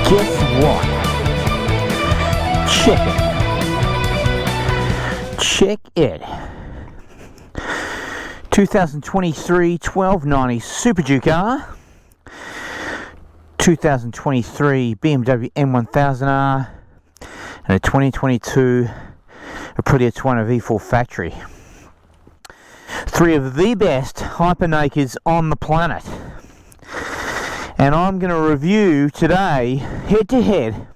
Guess what? Check it. Check it. 2023 1290 Super Duke R. 2023 BMW M1000R. And a 2022 Aprilia Tuono V4 factory. Three of the best hyper nakeds on the planet. And I'm going to review today, head to head,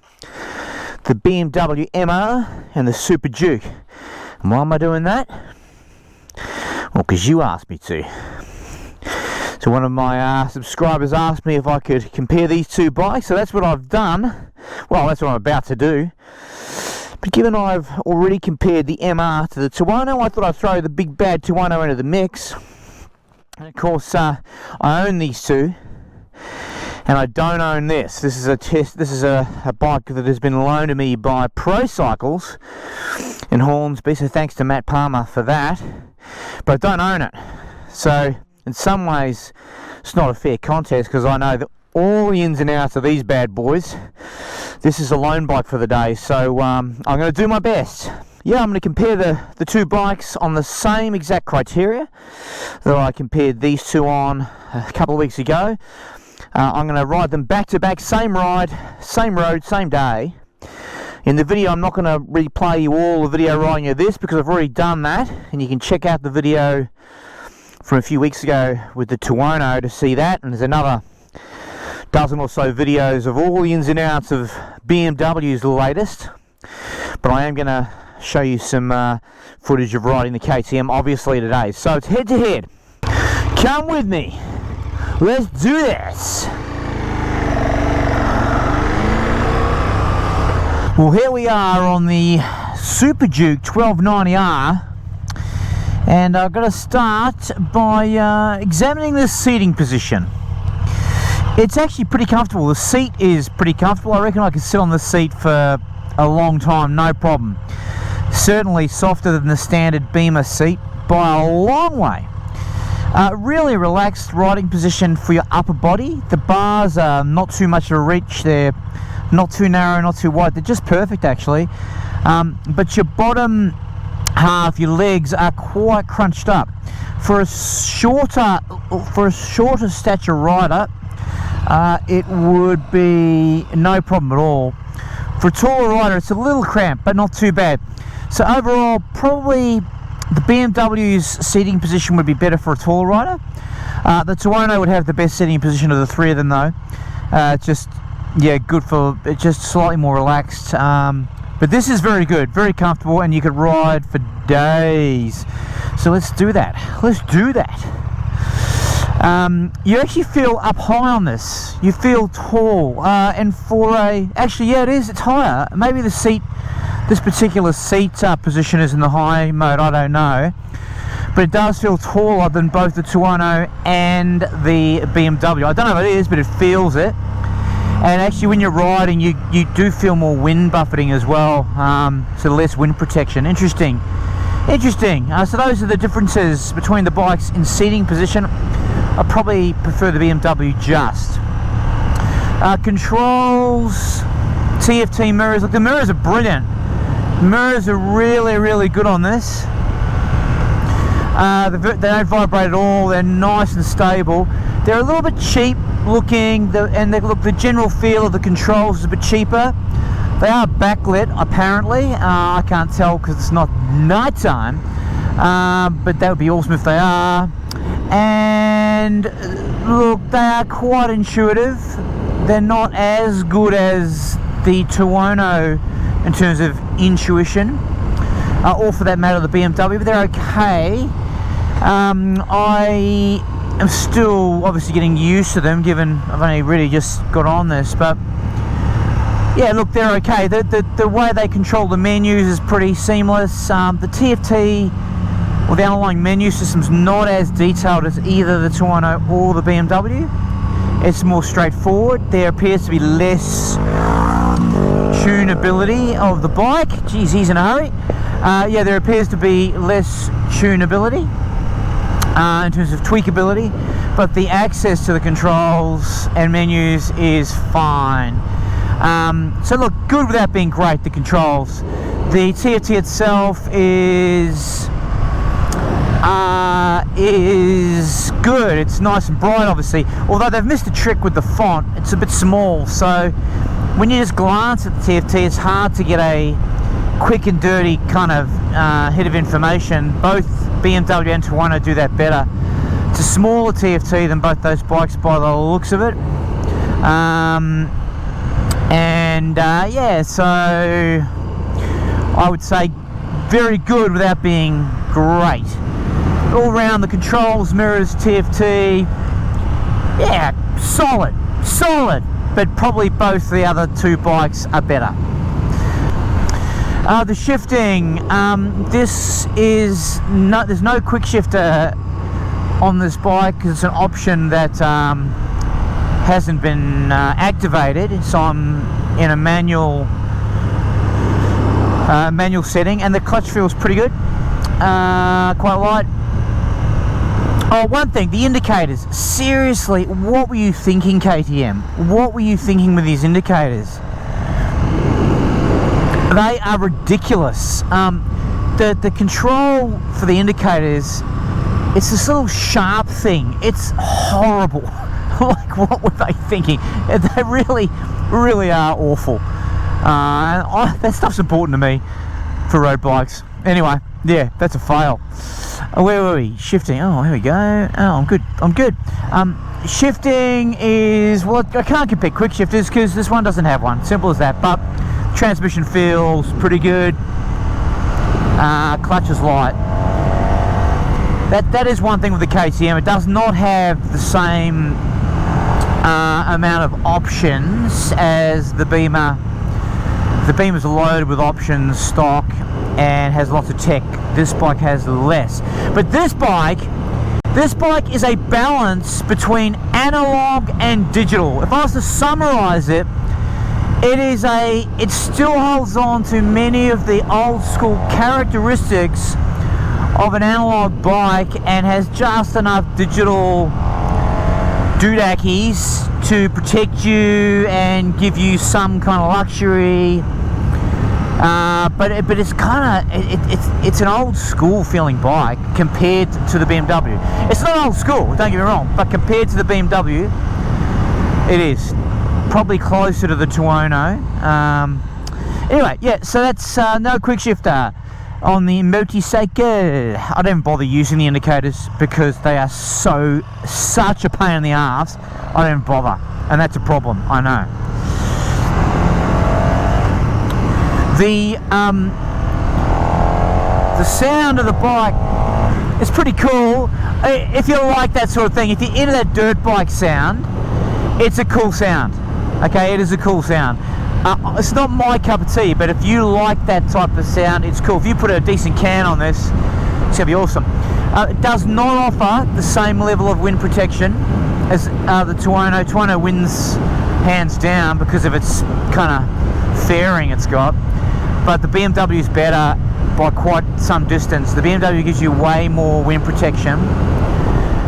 the BMW MR and the Super Duke. And why am I doing that? Well, because you asked me to. So one of my subscribers asked me if I could compare these two bikes, so that's what I've done. Well, that's what I'm about to do. But given I've already compared the MR to the Tuono, I thought I'd throw the big bad Tuono into the mix. And of course, I own these two. And I don't own this. This is a test. This is a bike that has been loaned to me by Pro Cycles in Hornsby. So thanks to Matt Palmer for that. But I don't own it. So in some ways, it's not a fair contest because I know that all the ins and outs of these bad boys. This is a loan bike for the day. So I'm going to do my best. Yeah, I'm going to compare the two bikes on the same exact criteria that I compared these two on a couple of weeks ago. I'm going to ride them back to back, same ride, same road, same day. In the video, I'm not going to replay you all the video riding of this because I've already done that, and you can check out the video from a few weeks ago with the Tuono to see that, and there's another dozen or so videos of all the ins and outs of BMW's latest. But I am going to show you some footage of riding the KTM, obviously, today. So it's head to head. Come with me. Let's do this! Well, here we are on the Super Duke 1290R, and I've got to start by examining the seating position. It's actually pretty comfortable. The seat is pretty comfortable. I reckon I could sit on the seat for a long time, no problem. Certainly softer than the standard Beamer seat by a long way. Really relaxed riding position for your upper body. The bars are not too much of a reach. They're not too narrow, not too wide. They're just perfect, actually. But your bottom half, your legs, are quite crunched up. For a shorter stature rider, it would be no problem at all. For a taller rider, it's a little cramped, but not too bad. So overall, probably the BMW's seating position would be better for a taller rider. The Tuono would have the best seating position of the three of them, though. Good for just slightly more relaxed. But this is very good, very comfortable, and you could ride for days. So let's do that. Let's do that. You actually feel up high on this. You feel tall, and for it's higher. Maybe the seat. This particular seat position is in the high mode, I don't know. But it does feel taller than both the Tuono and the BMW. I don't know if it is, but it feels it. And actually when you're riding, you do feel more wind buffeting as well. So less wind protection. Interesting. So those are the differences between the bikes in seating position. I probably prefer the BMW just. Controls, TFT mirrors. Look, the mirrors are brilliant. Mirrors are really, really good on this. They don't vibrate at all. They're nice and stable. They're a little bit cheap looking, the general feel of the controls is a bit cheaper. They are backlit, apparently. I can't tell because it's not night time, but that would be awesome if they are. And look, they are quite intuitive. They're not as good as the Tuono in terms of intuition, or for that matter the BMW, but they're okay. I am still obviously getting used to them, given I've only really just got on this, but yeah, look, they're okay. The way they control the menus is pretty seamless. The TFT, or the underlying menu system's not as detailed as either the Tuono or the BMW. It's more straightforward. There appears to be less tunability of the bike. Geez, he's in a hurry. There appears to be less tunability in terms of tweakability, but the access to the controls and menus is fine. So look, good without being great, the controls. The TFT itself is good. It's nice and bright, obviously, although they've missed a trick with the font. It's a bit small, so when you just glance at the TFT, it's hard to get a quick and dirty kind of hit of information. Both BMW and Tuono do that better. It's a smaller TFT than both those bikes by the looks of it. Yeah, so I would say very good without being great. All around, the controls, mirrors, TFT, yeah, solid, but probably both the other two bikes are better. The shifting, there's no quick shifter on this bike because it's an option that hasn't been activated, so I'm in a manual setting, and the clutch feels pretty good, quite light. Oh, one thing, the indicators. Seriously, what were you thinking, KTM? What were you thinking with these indicators? They are ridiculous. The control for the indicators, it's this little sharp thing. It's horrible. Like, what were they thinking? They really are awful. That stuff's important to me for road bikes. Anyway, yeah, that's a fail. Where were we? Shifting. Oh, here we go. Oh, I'm good. Shifting is, well, I can't compare quick shifters because this one doesn't have one. Simple as that. But transmission feels pretty good. Clutch is light. That is one thing with the KTM. It does not have the same amount of options as the Beamer. The Beamer's loaded with options, stock, and has lots of tech. This bike has less. But this bike is a balance between analog and digital. If I was to summarize it, it still holds on to many of the old school characteristics of an analog bike and has just enough digital doodackies to protect you and give you some kind of luxury. But it's kind of it's an old school feeling bike compared to the BMW. It's not old school, don't get me wrong, but compared to the BMW, it is probably closer to the Tuono. Anyway, yeah, so that's no quick shifter on the motorcycle. I don't even bother using the indicators because they are such a pain in the arse. I don't even bother, and that's a problem, I know. The sound of the bike is pretty cool. If you like that sort of thing, if you're into that dirt bike sound, it's a cool sound. Okay, it is a cool sound. It's not my cup of tea, but if you like that type of sound, it's cool. If you put a decent can on this, it's gonna be awesome. It does not offer the same level of wind protection as the Tuono. Tuono wins hands down because of its kind of fairing it's got. But the BMW is better by quite some distance. The BMW gives you way more wind protection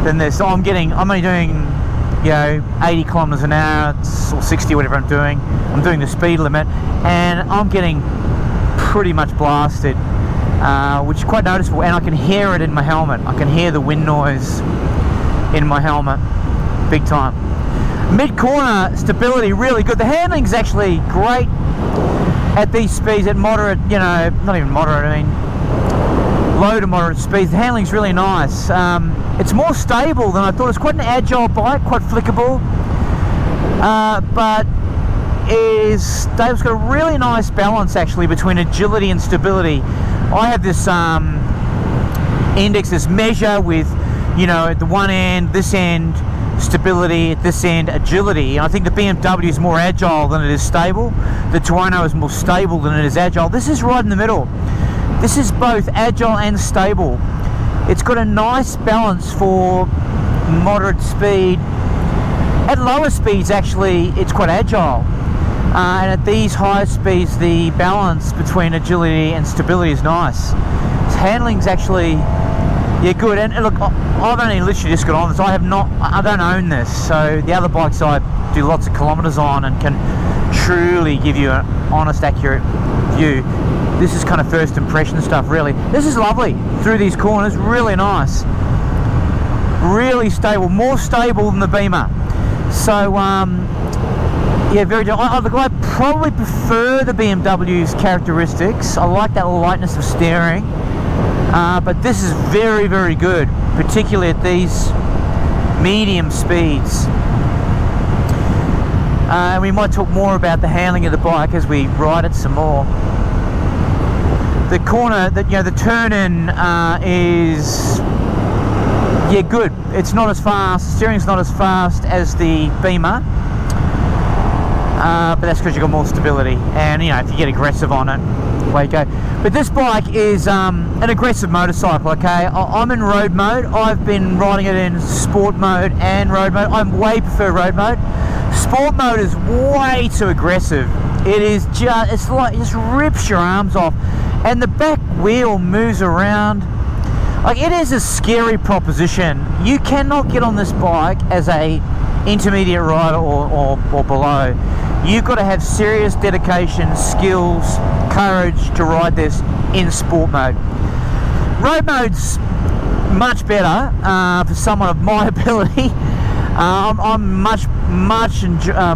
than this. So I'm only doing, you know, 80 kilometers an hour or 60, whatever I'm doing. I'm doing the speed limit, and I'm getting pretty much blasted, which is quite noticeable. And I can hear it in my helmet. I can hear the wind noise in my helmet, big time. Mid-corner stability really good. The handling is actually great at these speeds, at moderate, you know, not even moderate, I mean low to moderate speeds. The handling's really nice. It's more stable than I thought. It's quite an agile bike, quite flickable, but it's got a really nice balance actually between agility and stability. I have this index, this measure with, you know, at the one end, this end stability, at this end agility, and I think the BMW is more agile than it is stable. The Tuono is more stable than it is agile. This is right in the middle. This is both agile and stable. It's got a nice balance for moderate speed. At lower speeds actually it's quite agile, and at these higher speeds the balance between agility and stability is nice. Its handling's actually, yeah, good. And look, I've only literally just got on this. I don't own this, so the other bikes I do lots of kilometers on and can truly give you an honest, accurate view. This is kind of first impression stuff, really. This is lovely through these corners, really nice, really stable, more stable than the Beamer. So yeah, very. I probably prefer the BMW's characteristics. I like that lightness of steering, but this is very, very good, particularly at these medium speeds. And we might talk more about the handling of the bike as we ride it some more. The corner, that the turn in is good. It's not as fast. The steering's not as fast as the Beamer, but that's because you've got more stability. And if you get aggressive on it, away you go. But this bike is an aggressive motorcycle. Okay, I'm in road mode. I've been riding it in sport mode and road mode. I way prefer road mode. Sport mode is way too aggressive. It is just, it's like, it just rips your arms off, and the back wheel moves around. Like, it is a scary proposition. You cannot get on this bike as a intermediate rider or below. You've got to have serious dedication, skills, courage to ride this in sport mode. Road mode's much better for someone of my ability. I'm much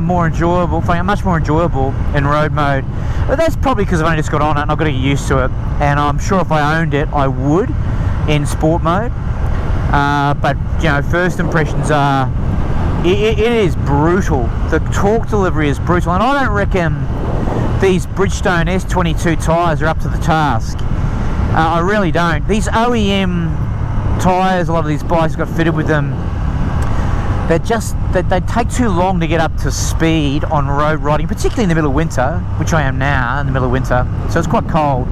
more enjoyable in road mode, but that's probably because I've only just got on it and I've got to get used to it. And I'm sure if I owned it, I would in sport mode. But first impressions are it is brutal. The torque delivery is brutal, and I don't reckon these Bridgestone S22 tyres are up to the task. I really don't. These OEM tyres, a lot of these bikes got fitted with them. They take too long to get up to speed on road riding, particularly in the middle of winter, which I am now in the middle of winter, so it's quite cold.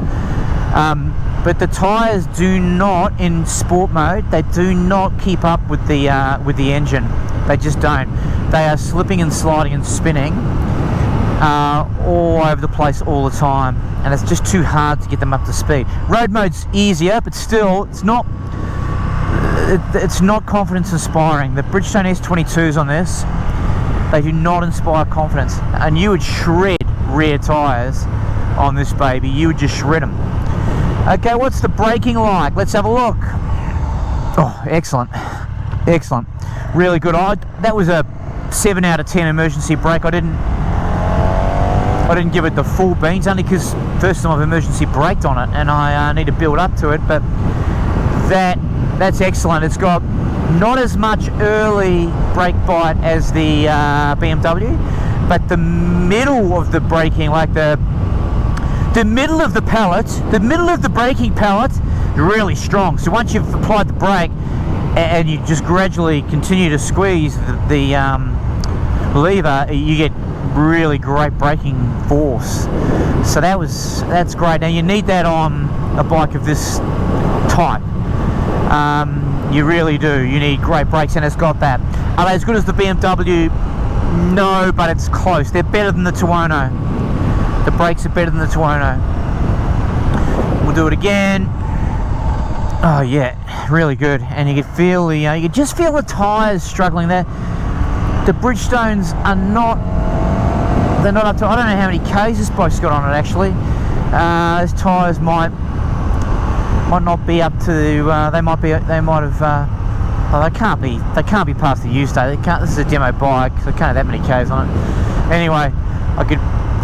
But the tyres do not, in sport mode, they do not keep up with the engine. They just don't. They are slipping and sliding and spinning all over the place all the time, and it's just too hard to get them up to speed. Road mode's easier, but still, it's not confidence inspiring. The Bridgestone S22s on this, they do not inspire confidence, and you would shred rear tyres on this baby. You would just shred them. Okay, what's the braking like? Let's have a look. Oh, excellent, excellent, really good. That was a 7 out of 10 emergency brake. I didn't give it the full beans, only because first time I've emergency braked on it, and I need to build up to it. But that's excellent. It's got not as much early brake bite as the BMW, but the middle of the braking, like the middle of the pallet, the middle of the braking pallet, is really strong. So once you've applied the brake and you just gradually continue to squeeze the lever, you get really great braking force. So that's great. Now you need that on a bike of this type. You really do. You need great brakes, and it's got that. Are they as good as the BMW? No, but it's close. They're better than the Tuono. The brakes are better than the Tuono. We'll do it again. Oh yeah, really good. And you can feel you can just feel the tyres struggling there. The Bridgestones are not. They're not up to. I don't know how many Ks this bike's got on it actually. Those tyres might not be up to. They might have. Oh, they can't be past the use day. They can't. This is a demo bike, so they can't have that many Ks on it. Anyway, I could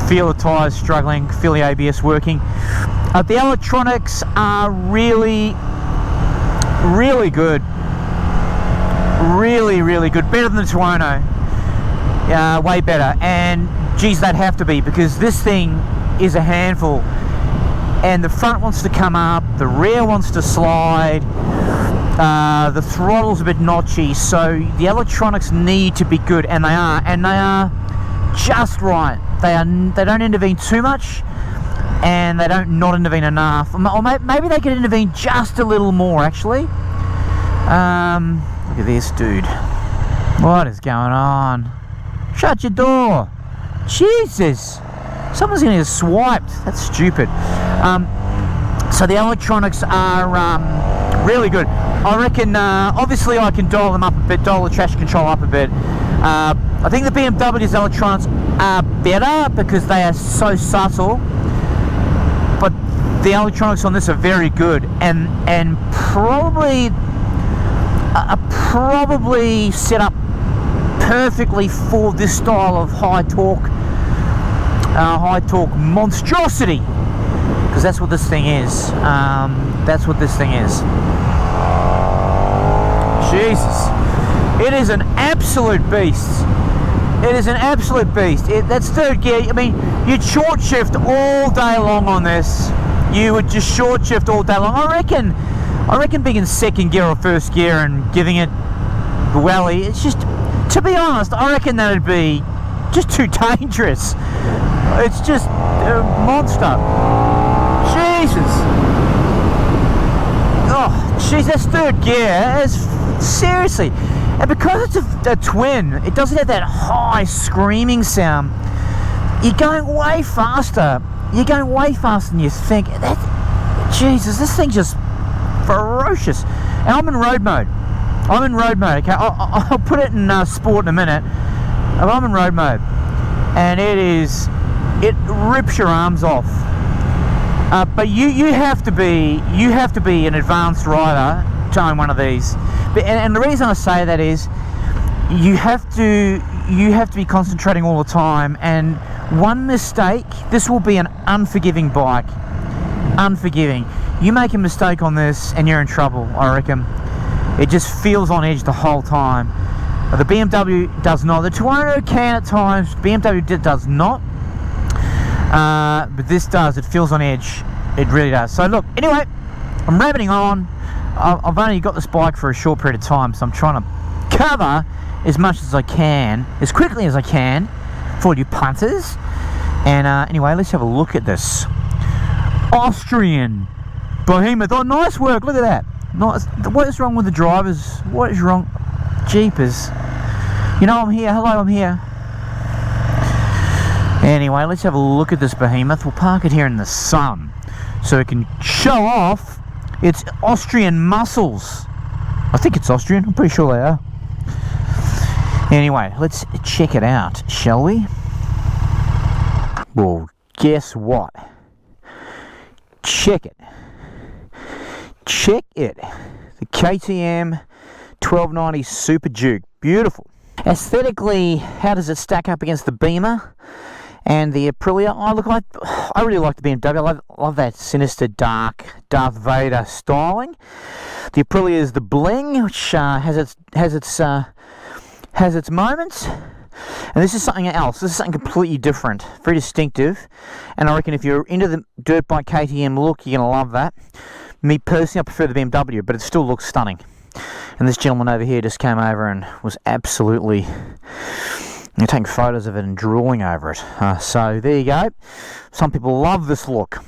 feel the tyres struggling, feel the ABS working. The electronics are really, really good. Really, really good. Better than the Tuono. Way better. And geez, they'd have to be, because this thing is a handful. And the front wants to come up, the rear wants to slide, the throttle's a bit notchy, so the electronics need to be good, and they are just right. They don't intervene too much, and they don't not intervene enough. Or maybe they could intervene just a little more actually. Look at this dude. What is going on? Shut your door. Jesus. Someone's going to get swiped. That's stupid. So the electronics are really good. I reckon, obviously I can dial them up a bit, dial the traction control up a bit. I think the BMW's electronics are better because they are so subtle, but the electronics on this are very good, and probably set up perfectly for this style of high torque monstrosity, because that's what this thing is. That's what this thing is. Jesus, it is an absolute beast. It is an absolute beast. That's third gear. I mean, you'd short shift all day long on this. You would just short shift all day long. I reckon being in second gear or first gear and giving it the welly, it's just, to be honest, I reckon that'd be just too dangerous. It's just a monster. Jesus. Oh, jeez, that's third gear. Seriously. And because it's a twin, it doesn't have that high screaming sound. You're going way faster. You're going way faster than you think. Jesus, this thing's just ferocious. And I'm in road mode. Okay, I'll put it in sport in a minute. But I'm in road mode, and it rips your arms off. But you have to be an advanced rider to own one of these. And the reason I say that is you have to be concentrating all the time, and one mistake, this will be an unforgiving bike. Unforgiving. You make a mistake on this and you're in trouble, I reckon. It just feels on edge the whole time. The BMW does not. The Tuono can at times, BMW does not. But this does. It feels on edge. It really does. So look, anyway, I'm rabbiting on. I've only got this bike for a short period of time, so I'm trying to cover as much as I can, as quickly as I can, for you punters. And anyway, let's have a look at this Austrian behemoth. Oh, nice work. Look at that. Nice. What is wrong with the drivers? What is wrong? Jeepers. You know I'm here. Hello, I'm here. Anyway, let's have a look at this behemoth. We'll park it here in the sun so it can show off its Austrian muscles. I think it's Austrian. I'm pretty sure they are. Anyway, let's check it out, shall we? Well, guess what? Check it. Check it. The KTM 1290 Super Duke. Beautiful. Aesthetically, how does it stack up against the Beamer and the Aprilia? I really like the BMW. I love that sinister, dark Darth Vader styling. The Aprilia is the bling, which has its moments. And this is something else. This is something completely different, very distinctive. And I reckon if you're into the dirt bike KTM look, you're gonna love that. Me personally, I prefer the BMW, but it still looks stunning. And this gentleman over here just came over and was absolutely taking photos of it and drooling over it. So there you go. Some people love this look.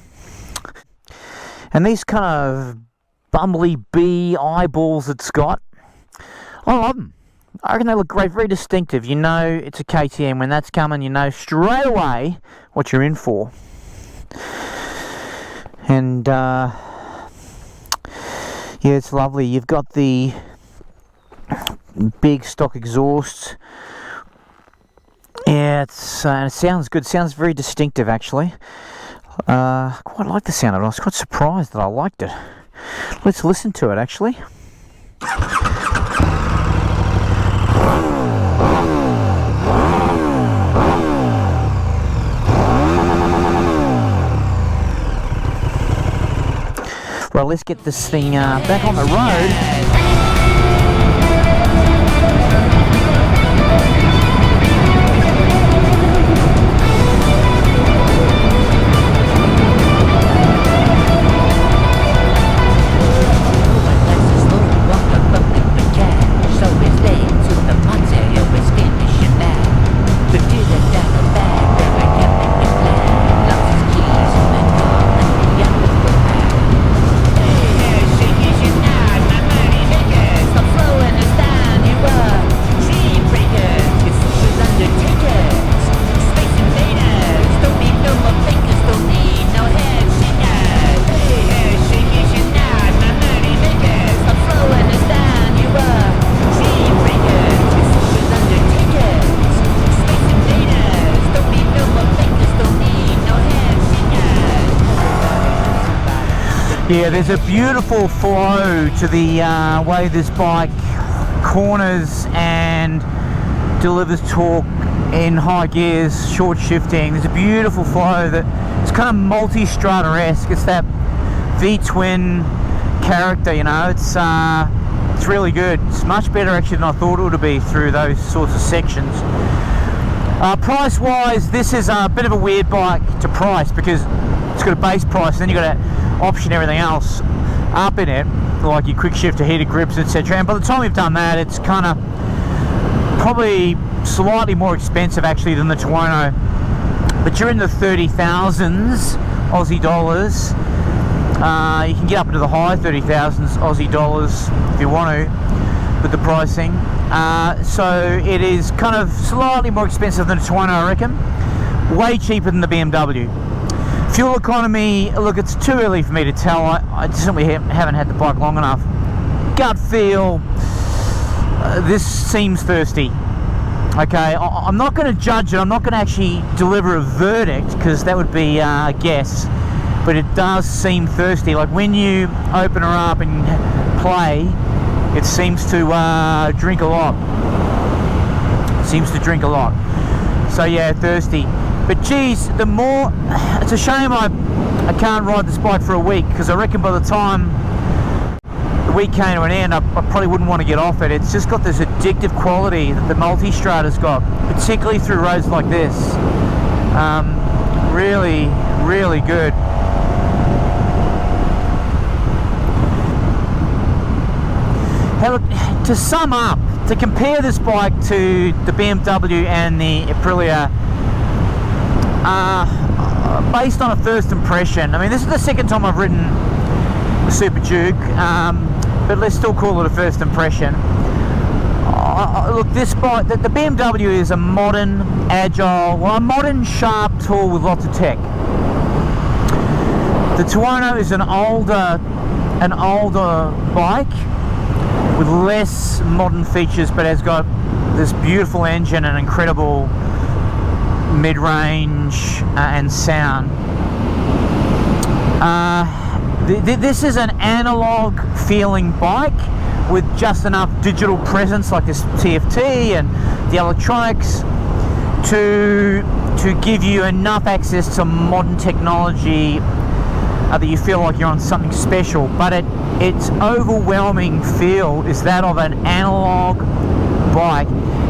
And these kind of bumbly bee eyeballs it's got, I love them. I reckon they look great, very distinctive. You know it's a KTM. When that's coming, you know straight away what you're in for. And yeah, it's lovely. You've got the big stock exhausts. Yeah, it sounds good. It sounds very distinctive, actually. Quite like the sound of it. I was quite surprised that I liked it. Let's listen to it, actually. Well, let's get this thing back on the road. Yeah, there's a beautiful flow to the way this bike corners and delivers torque in high gears, short shifting. There's a beautiful flow that it's kind of multi-strata-esque. It's that V-twin character, you know. It's really good. It's much better actually than I thought it would be through those sorts of sections. Price wise, this is a bit of a weird bike to price because it's got a base price and then you've got to option everything else up in it, like your quick shifter, heated grips, etc. And by the time we've done that, it's kind of probably slightly more expensive actually than the Tuono, but you're in the 30,000s Aussie dollars. You can get up into the high 30,000s Aussie dollars if you want to with the pricing. So it is kind of slightly more expensive than a Tuono, I reckon. Way cheaper than the BMW. Fuel economy, look, it's too early for me to tell. I just simply haven't had the bike long enough. Gut feel, this seems thirsty. Okay, I'm not going to judge it. I'm not going to actually deliver a verdict because that would be a guess. But it does seem thirsty. Like when you open her up and play, it seems to drink a lot. So yeah, thirsty. But geez, the more, it's a shame I can't ride this bike for a week because I reckon by the time the week came to an end, I probably wouldn't want to get off it. It's just got this addictive quality that the multi-strata's got, particularly through roads like this. Really, really good. Hey, look, to sum up, to compare this bike to the BMW and the Aprilia, based on a first impression, I mean, this is the second time I've ridden the Super Duke, but let's still call it a first impression. Look, this bike, the BMW is a modern, agile, well, a modern, sharp tool with lots of tech. The Tuono is an older bike with less modern features, but has got this beautiful engine and incredible mid-range and sound. This is an analog feeling bike with just enough digital presence like this TFT and the electronics to give you enough access to modern technology that you feel like you're on something special, but its overwhelming feel is that of an analog bike,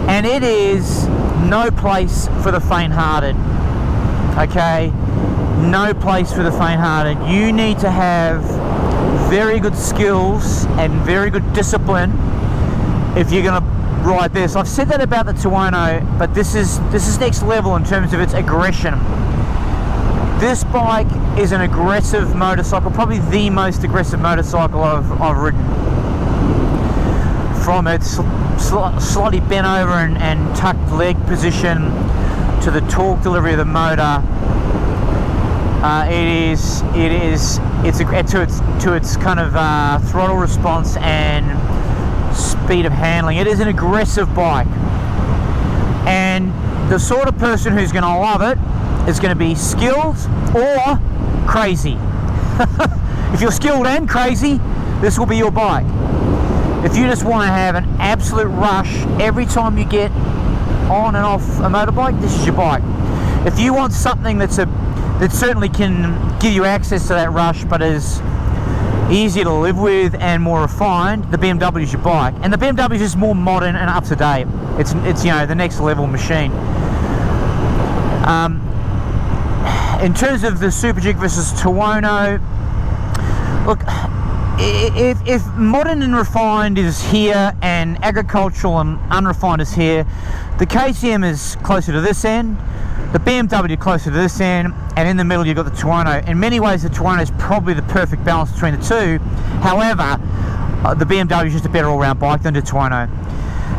and it is no place for the faint-hearted. Okay, no place for the faint-hearted. You need to have very good skills and very good discipline if you're going to ride this. I've said that about the Tuono, but this is next level in terms of its aggression. This bike is an aggressive motorcycle, probably the most aggressive motorcycle I've ridden. From its slightly bent over and tucked leg position to the torque delivery of the motor, to its kind of throttle response and speed of handling. It is an aggressive bike, and the sort of person who's going to love it is going to be skilled or crazy. If you're skilled and crazy, this will be your bike. If you just want to have an absolute rush every time you get on and off a motorbike, this is your bike. If you want something that certainly can give you access to that rush but is easier to live with and more refined, the BMW is your bike. And the BMW is just more modern and up to date. It's you know, the next level machine. In terms of the Super Duke versus Tuono, look, if modern and refined is here and agricultural and unrefined is here, the KTM is closer to this end, the BMW closer to this end, and in the middle you've got the Tuono. In many ways the Tuono is probably the perfect balance between the two. However, the BMW is just a better all-round bike than the Tuono.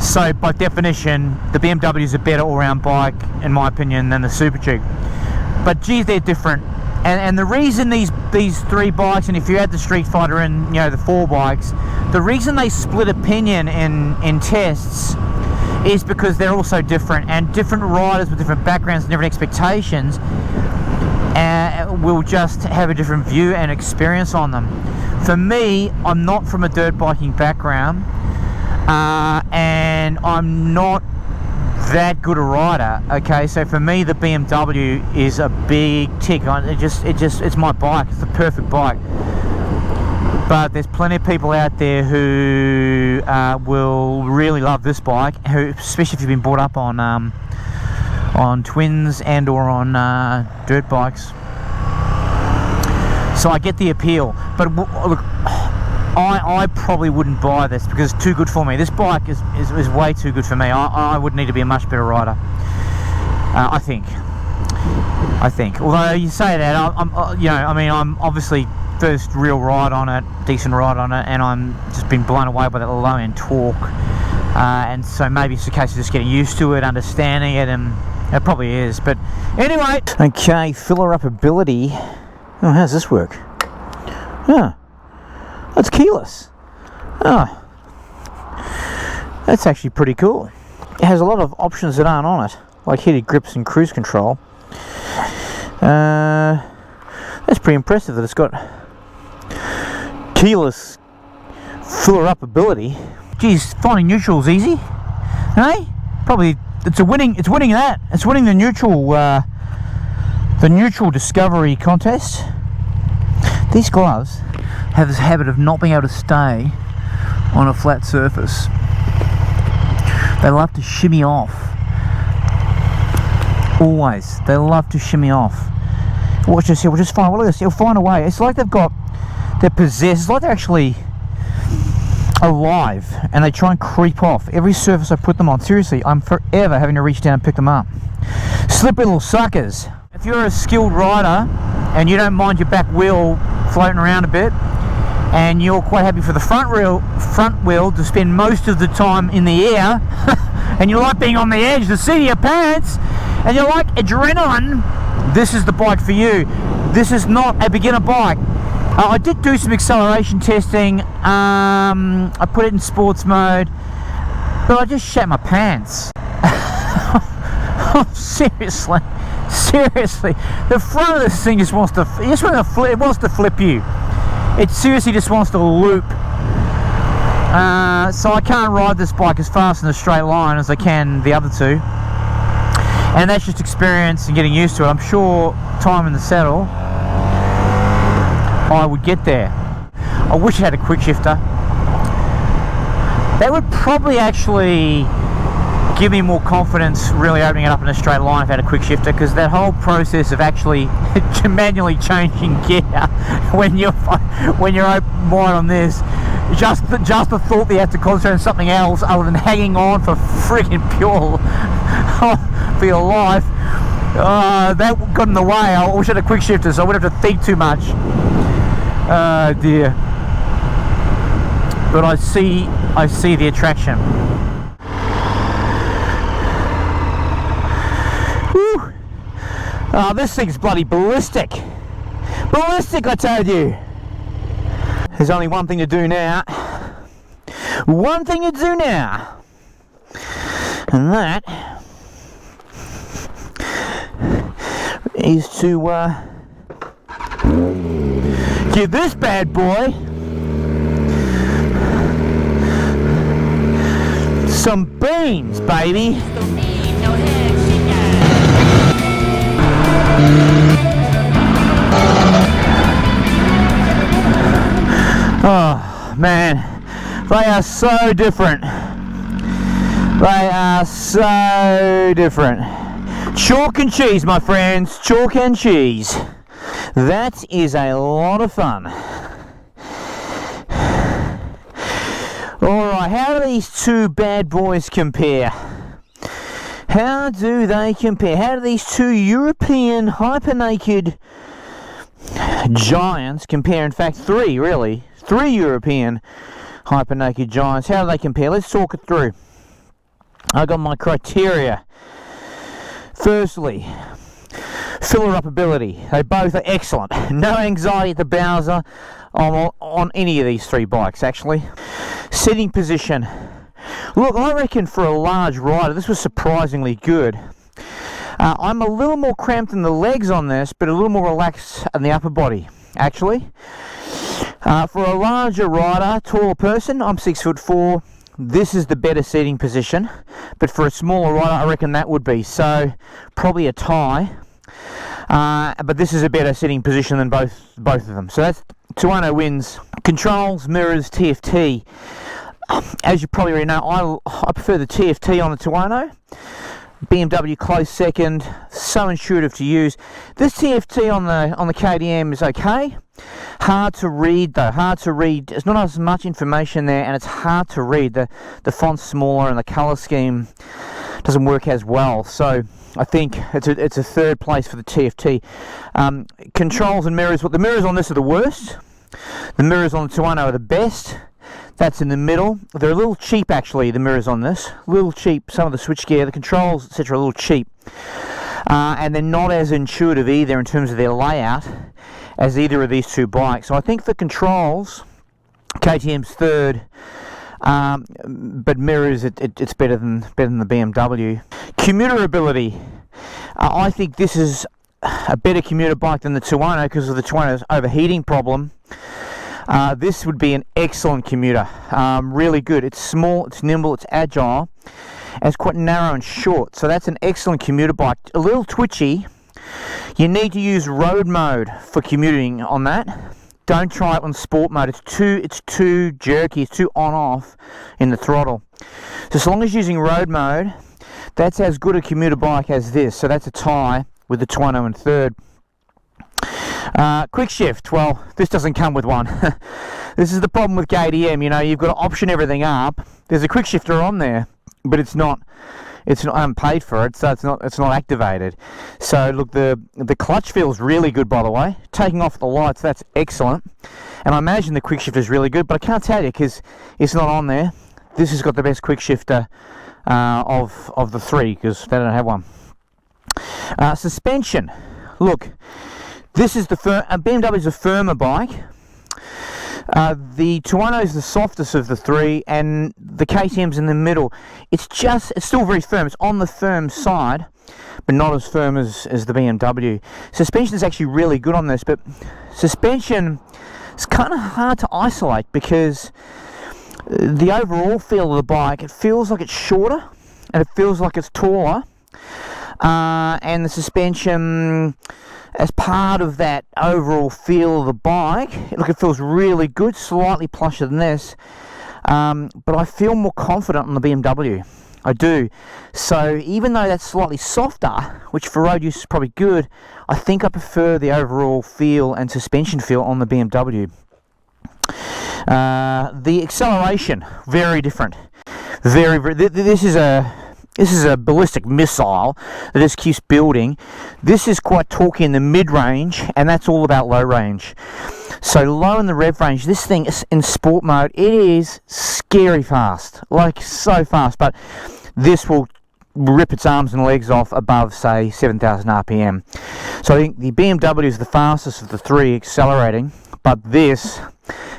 So by definition, the BMW is a better all-round bike, in my opinion, than the Super Duke. But geez, they're different. And the reason these three bikes, and if you add the Street Fighter and, you know, the four bikes, the reason they split opinion in tests is because they're all so different, and different riders with different backgrounds and different expectations will just have a different view and experience on them. For me, I'm not from a dirt biking background, and I'm not that good a rider. Okay, so for me, the BMW is a big tick. It's my bike. It's the perfect bike. But there's plenty of people out there who will really love this bike, who, especially if you've been brought up on twins and or on dirt bikes. So I get the appeal, but look, I probably wouldn't buy this because it's too good for me. This bike is way too good for me. I would need to be a much better rider. I think. Although you say that, I'm obviously first real ride on it, decent ride on it, and I'm just been blown away by that low end torque. And so maybe it's a case of just getting used to it, understanding it, and it probably is. But anyway, okay, filler up ability. Oh, how's this work? Oh, that's keyless. Oh, that's actually pretty cool. It has a lot of options that aren't on it, like heated grips and cruise control. That's pretty impressive that it's got keyless filler up ability. Geez, finding neutral is easy. Hey, probably it's winning that. It's winning the neutral discovery contest. These gloves have this habit of not being able to stay on a flat surface. They love to shimmy off. Always, they love to shimmy off. Watch this here. We'll just find. Well, look at this. He'll find a way. It's like they're possessed. It's like they're actually alive, and they try and creep off every surface I put them on. Seriously, I'm forever having to reach down and pick them up. Slippery little suckers. If you're a skilled rider and you don't mind your back wheel floating around a bit, and you're quite happy for the front wheel to spend most of the time in the air, and you like being on the edge, the seat of your pants, and you like adrenaline, this is the bike for you. This is not a beginner bike. I did do some acceleration testing. I put it in sports mode, but I just shat my pants. Seriously, the front of this thing just wants to flip you. It seriously just wants to loop. So I can't ride this bike as fast in a straight line as I can the other two. And that's just experience and getting used to it. I'm sure time in the saddle, I would get there. I wish it had a quick shifter. That would probably actually give me more confidence really opening it up in a straight line if I had a quick shifter, because that whole process of actually manually changing gear when you're open wide on this, just the thought that you have to concentrate on something else other than hanging on for freaking pure for your life, that got in the way. I wish I had a quick shifter so I wouldn't have to think too much. Dear. But I see the attraction. Whew. Oh, this thing's bloody ballistic. Ballistic, I told you. There's only one thing to do now. One thing to do now. And that is to give this bad boy some beans, baby. Oh man, they are so different. They are so different. Chalk and cheese, my friends, chalk and cheese. That is a lot of fun. Alright, how do these two bad boys compare? How do they compare? How do these two European hyper-naked giants compare? In fact, three, really. Three European hyper-naked giants. How do they compare? Let's talk it through. I got my criteria. Firstly, filler up ability. They both are excellent. No anxiety at the Bowser on any of these three bikes, actually. Sitting position. Look, I reckon for a large rider, this was surprisingly good. I'm a little more cramped in the legs on this, but a little more relaxed in the upper body, actually. For a larger rider, taller person, I'm 6'4", this is the better seating position, but for a smaller rider, I reckon that would be. So, probably a tie, but this is a better seating position than both of them. So that's Tuono wins. Controls, mirrors, TFT. As you probably already know, I prefer the TFT on the Tuono. BMW close second, so intuitive to use. This TFT on the KTM is okay. Hard to read though, hard to read. There's not as much information there, and it's hard to read. The font's smaller and the colour scheme doesn't work as well. So I think it's a third place for the TFT. Controls and mirrors. Well, the mirrors on this are the worst. The mirrors on the Tuono are the best. That's in the middle. They're a little cheap actually, the mirrors on this. A little cheap. Some of the switchgear, the controls, etc. are a little cheap. And they're not as intuitive either in terms of their layout as either of these two bikes. So I think for controls, KTM's third, but mirrors, it's better than the BMW. Commuter ability. I think this is a better commuter bike than the Tuono because of the Tuono's overheating problem. This would be an excellent commuter, really good. It's small, it's nimble, it's agile, and it's quite narrow and short, so that's an excellent commuter bike. A little twitchy. You need to use road mode for commuting on that. Don't try it on sport mode. It's too jerky, it's too on-off in the throttle. So as long as you're using road mode, that's as good a commuter bike as this, so that's a tie with the Tuono in third. Quick shift, well, this doesn't come with one. This is the problem with KTM, you know, you've got to option everything up. There's a quick shifter on there, but it's not I haven't paid for it, so it's not activated. So look, the clutch feels really good, by the way. Taking off the lights, that's excellent. And I imagine the quick shifter is really good, but I can't tell you because it's not on there. This has got the best quick shifter of the three because they don't have one. Suspension, look. This is BMW is a firmer bike. The Tuono is the softest of the three, and the KTM's in the middle. It's still very firm. It's on the firm side, but not as firm as the BMW. Suspension is actually really good on this, but suspension is kind of hard to isolate because the overall feel of the bike, it feels like it's shorter, and it feels like it's taller, and the suspension, as part of that overall feel of the bike, look, it feels really good, slightly plusher than this, but I feel more confident on the BMW. I do. So even though that's slightly softer, which for road use is probably good, I think I prefer the overall feel and suspension feel on the BMW. The acceleration, very different. This is a ballistic missile that just keeps building. This is quite torquey in the mid-range, and that's all about low range. So low in the rev range, this thing is in sport mode, it is scary fast, like so fast, but this will rip its arms and legs off above, say, 7,000 RPM. So I think the BMW is the fastest of the three accelerating, but this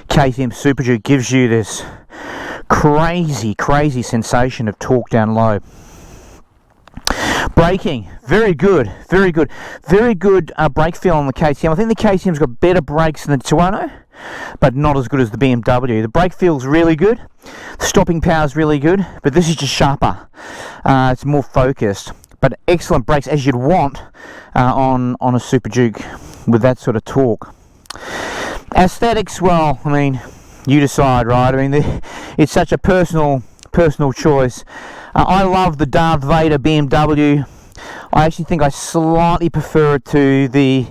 KTM Super Duke gives you this crazy sensation of torque down low. Braking, very good brake feel on the KTM. I think the KTM's got better brakes than the Tuono, but not as good as the BMW. The brake feels really good, the stopping power is really good, but this is just sharper. It's more focused, but excellent brakes as you'd want on a Super Duke with that sort of torque. Aesthetics, well, I mean, you decide, right? I mean, it's such a personal choice. I love the Darth Vader BMW. I actually think I slightly prefer it to the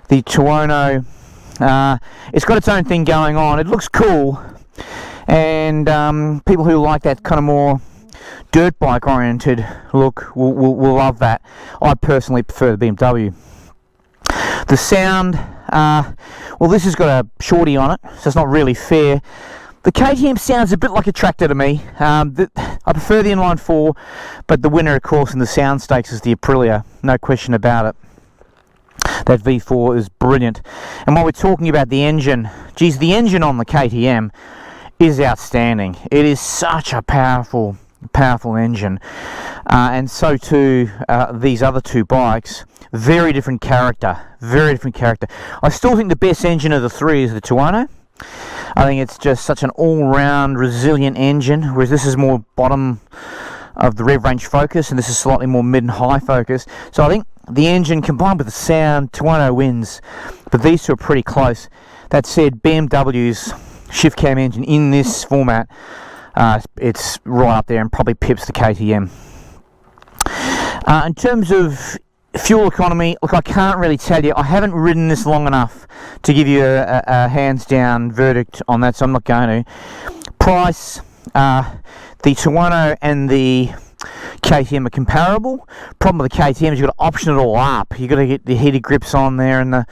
Tuono. It's got its own thing going on. It looks cool, and people who like that kind of more dirt bike oriented look will love that. I personally prefer the BMW. The sound, well, this has got a shorty on it, so it's not really fair. The KTM sounds a bit like a tractor to me. I prefer the inline 4, but the winner, of course, in the sound stakes is the Aprilia, no question about it. That V4 is brilliant. And while we're talking about the engine, geez, the engine on the KTM is outstanding. It is such a powerful powerful engine, and so too these other two bikes. Very different character, very different character. I still think the best engine of the three is the Tuono. I think it's just such an all-round resilient engine, whereas this is more bottom of the rev range focus, and this is slightly more mid and high focus. So I think the engine combined with the sound, Tuono wins, but these two are pretty close. That said, BMW's shift cam engine in this format, it's right up there and probably pips the KTM. In terms of fuel economy, look, I can't really tell you. I haven't ridden this long enough to give you a hands-down verdict on that, so I'm not going to. Price, the Tuono and the KTM are comparable. Problem with the KTM is you've got to option it all up. You've got to get the heated grips on there, and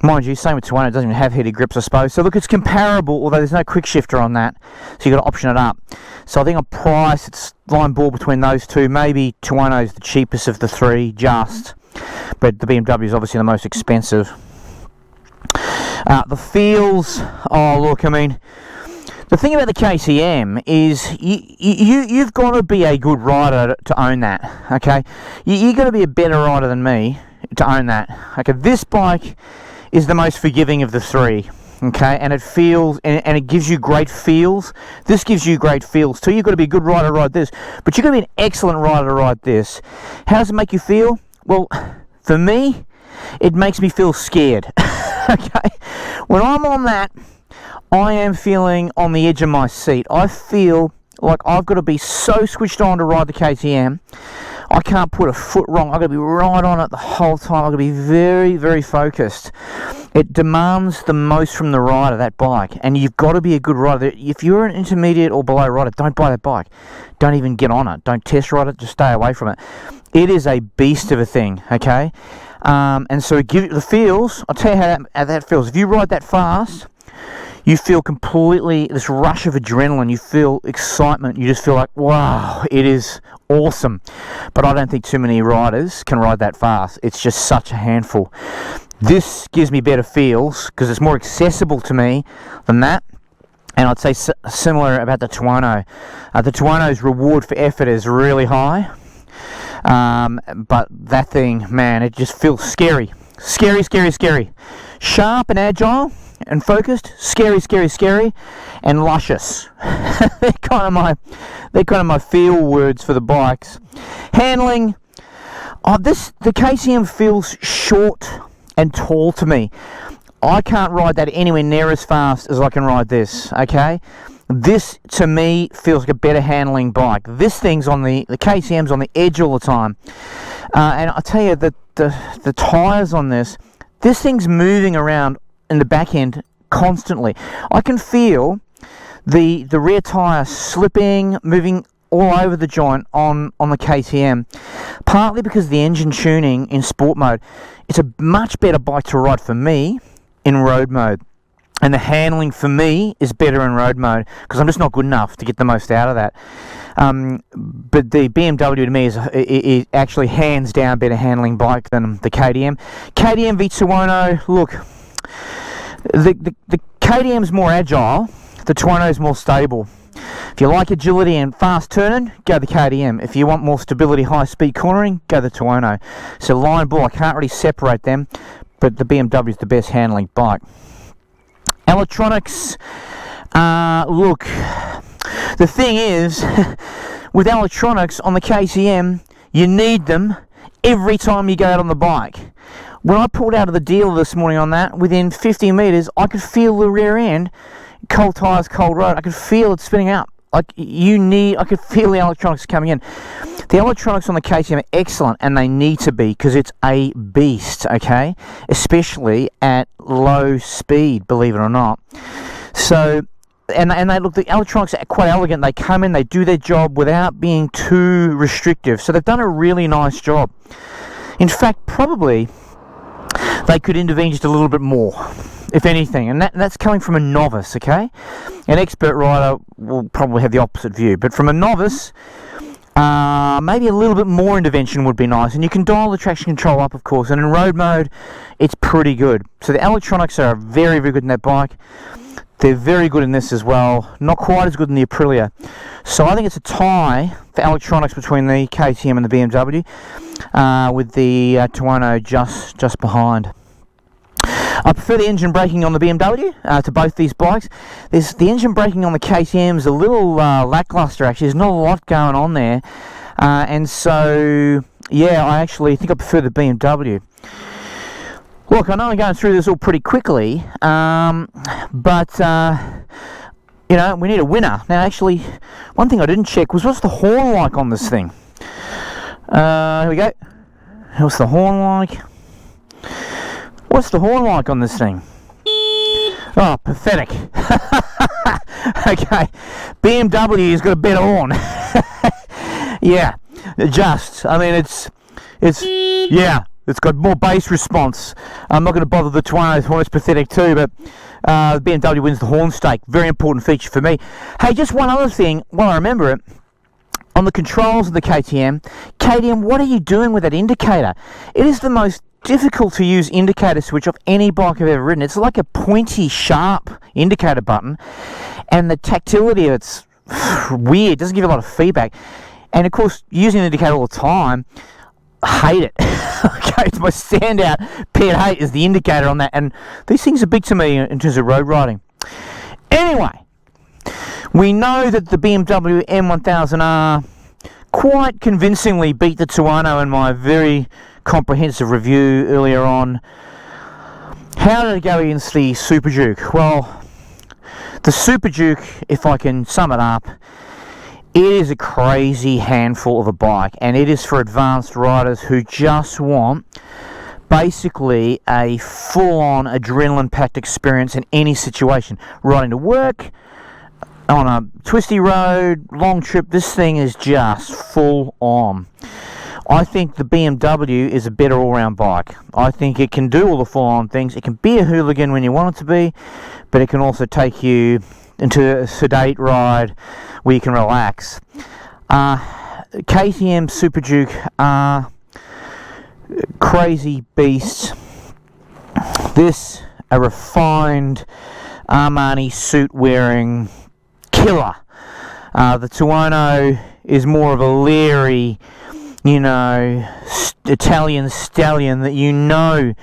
mind you, same with Tuono, it doesn't even have heated grips, I suppose. So look, it's comparable, although there's no quick shifter on that, so you've got to option it up. So I think on price, it's line ball between those two. Maybe Tuono's the cheapest of the three, just, but the BMW is obviously the most expensive. The feels, oh look, I mean, the thing about the KTM is you've got to be a good rider to own that, okay? You've got to be a better rider than me to own that. Okay, this bike is the most forgiving of the three, okay, and it feels, and it gives you great feels. This gives you great feels too. You've got to be a good rider to ride this, but you've got to be an excellent rider to ride this. How does it make you feel? Well, for me, it makes me feel scared. Okay, when I'm on that, I am feeling on the edge of my seat. I feel like I've got to be so switched on to ride the KTM. I can't put a foot wrong. I've got to be right on it the whole time. I've got to be very, very focused. It demands the most from the rider, that bike, and you've got to be a good rider. If you're an intermediate or below rider, don't buy that bike. Don't even get on it. Don't test ride it. Just stay away from it. It is a beast of a thing, okay? And so give it the feels. I'll tell you how that feels. If you ride that fast, you feel completely, this rush of adrenaline, you feel excitement, you just feel like, wow, it is awesome. But I don't think too many riders can ride that fast. It's just such a handful. This gives me better feels because it's more accessible to me than that. And I'd say similar about the Tuono. The Tuono's reward for effort is really high. But that thing, man, it just feels scary. Scary, scary, scary. Sharp and agile and focused, scary, scary, scary, and luscious. they're kind of my feel words for the bikes. Handling, the KTM feels short and tall to me. I can't ride that anywhere near as fast as I can ride this, okay? This, to me, feels like a better handling bike. This thing's on the KTM's on the edge all the time. And I tell you, the tyres on this thing's moving around in the back end constantly. I can feel the rear tyre slipping, moving all over the joint on the KTM, partly because of the engine tuning in sport mode. It's a much better bike to ride for me in road mode, and the handling for me is better in road mode because I'm just not good enough to get the most out of that. But the BMW to me is actually hands down better handling bike than the KTM. KTM v Tuono, look, the KTM's more agile, the Tuono's more stable. If you like agility and fast turning, go the KTM. If you want more stability, high speed cornering, go the Tuono. So line ball, I can't really separate them, but the BMW is the best handling bike. Electronics, look, the thing is, with electronics on the KTM, you need them every time you go out on the bike. When I pulled out of the dealer this morning on that, within 50 metres, I could feel the rear end, cold tyres, cold road, I could feel it spinning up. I could feel the electronics coming in. The electronics on the KTM are excellent, and they need to be, because it's a beast, okay? Especially at low speed, believe it or not. So, and they look, the electronics are quite elegant. They come in, they do their job without being too restrictive. So they've done a really nice job. In fact, probably they could intervene just a little bit more, if anything, and that's coming from a novice, okay? An expert rider will probably have the opposite view, but from a novice, maybe a little bit more intervention would be nice, and you can dial the traction control up, of course, and in road mode, it's pretty good. So the electronics are very, very good in that bike. They're very good in this as well. Not quite as good in the Aprilia. So I think it's a tie for electronics between the KTM and the BMW, with the Tuono just behind. I prefer the engine braking on the BMW to both these bikes. The engine braking on the KTM is a little lackluster, actually. There's not a lot going on there. And so, yeah, I actually think I prefer the BMW. Look, I know I'm going through this all pretty quickly, but, you know, we need a winner. Now, actually, one thing I didn't check was what's the horn like on this thing? Here we go. What's the horn like? What's the horn like on this thing? Oh, pathetic. Okay, BMW's got a better horn. Yeah, I mean, it's got more bass response. I'm not going to bother the Tuono's horn, it's pathetic too, but the BMW wins the horn stake. Very important feature for me. Hey, just one other thing, while I remember it, on the controls of the KTM, what are you doing with that indicator? It is the most difficult to use indicator switch of any bike I've ever ridden. It's like a pointy, sharp indicator button, and the tactility of it's weird. It doesn't give a lot of feedback. And of course, using the indicator all the time, I hate it. Okay, it's my standout pet hate is the indicator on that, and these things are big to me in terms of road riding. Anyway, we know that the BMW M1000R quite convincingly beat the Tuono in my very comprehensive review earlier on. How did it go against the Super Duke? Well, the Super Duke, if I can sum it up, it is a crazy handful of a bike, and it is for advanced riders who just want basically a full-on adrenaline-packed experience in any situation. Riding to work, on a twisty road, long trip, this thing is just full on. I think the BMW is a better all-round bike. I think it can do all the full-on things. It can be a hooligan when you want it to be, but it can also take you into a sedate ride where you can relax. KTM Super Duke are crazy beasts. This, a refined Armani suit-wearing killer. The Tuono is more of a leery, you know, Italian stallion that you know,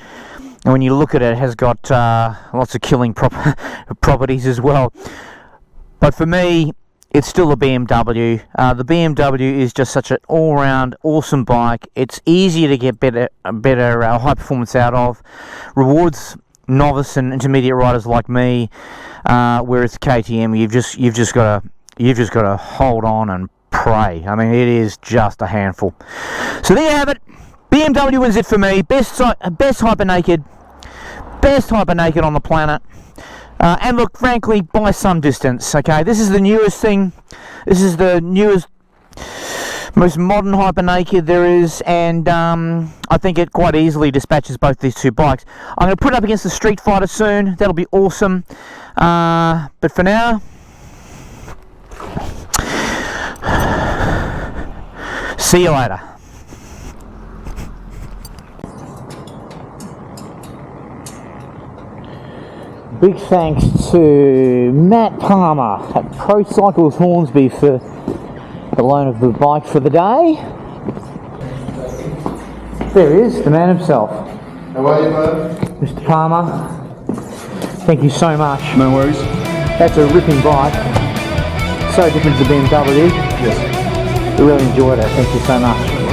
when you look at it, has got lots of killing properties as well. But for me, it's still a BMW. The BMW is just such an all-round awesome bike. It's easier to get better high performance out of. Rewards novice and intermediate riders like me. Whereas KTM, you've just got to hold on and pray. I mean, it is just a handful. So there you have it. BMW wins it for me. Best hyper naked on the planet. And look, frankly, by some distance. Okay, this is the newest thing. This is the newest, most modern hyper naked there is, and I think it quite easily dispatches both these two bikes. I'm going to put it up against the Street Fighter soon. That'll be awesome. But for now, see you later. Big thanks to Matt Palmer at Pro Cycles Hornsby for the loan of the bike for the day. There he is, the man himself. How are you, bud? Mr. Palmer, thank you so much. No worries. That's a ripping bike. So different to the BMW. Yes. We really enjoyed it. Thank you so much.